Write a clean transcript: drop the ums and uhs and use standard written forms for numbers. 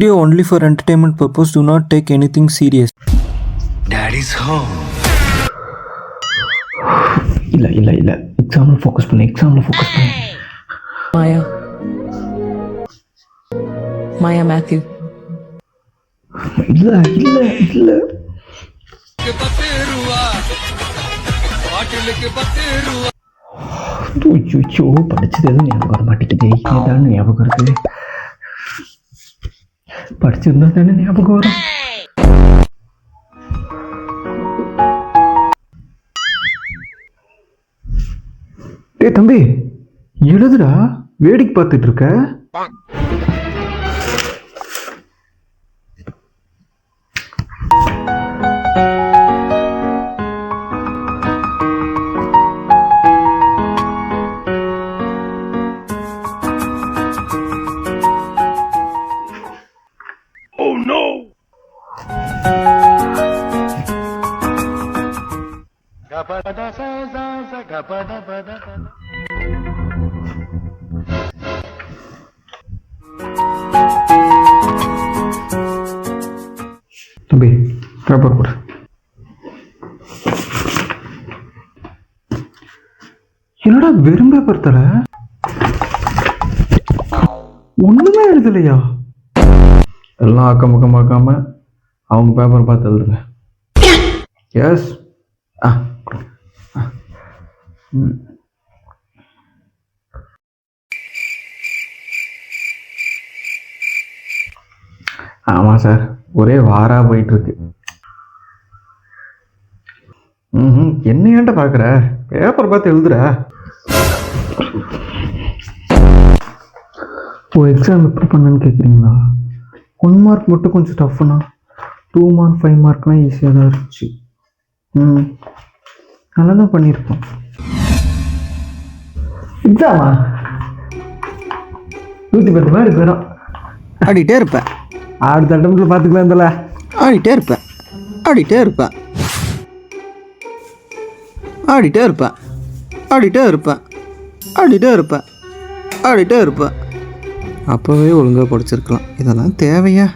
Video only for entertainment purpose. Do not take anything serious. Daddy's home. இல்ல எக்ஸாம்ல focus பண்ணு மாயா Matthew. இல்ல படிச்சது எதுவும் ஞாபகம் வர மாட்டேங்குது. இதான ஞாபகம் இருக்கு. படிச்சிருந்தா தானே ஞாபகம் வரும். டேய் தம்பி, எழுதுடா, வேடிக்கை பார்த்துட்டு இருக்க. Oh no! தம்பி பேப்பர் போடு. என்னடா வெறும் பேப்பர் தர, ஒண்ணுமே எழுதலையா? எல்லாம் அக்கம் பக்கம் பார்க்காம அவங்க பேப்பர் பார்த்து எழுதுங்க. எஸ். ஆமாம் சார், ஒரே வாரா போயிட்டு இருக்கு. என்ன ஏன்ட்ட பார்க்குற, பேப்பர் பார்த்து எழுதுற. ஓ, எக்ஸாம் எப்படி பண்ணன்னு கேட்குறீங்களா? 1 மார்க் மட்டும் கொஞ்சம் டஃப்னா, 2 மார்க் 5 மார்க்லாம் ஈஸியாக தான் இருந்துச்சு. நல்லா தான் பண்ணியிருக்கோம். எக்ஸாமா 110 மார்க் வரும். ஆடிட்டே இருப்பேன். அடுத்த அட்டம்ப்டில் பார்த்துக்கலாம். தல ஆடிட்டே இருப்பேன். அப்போவே ஒழுங்காக படிச்சிருக்கலாம். இதெல்லாம் தேவையா?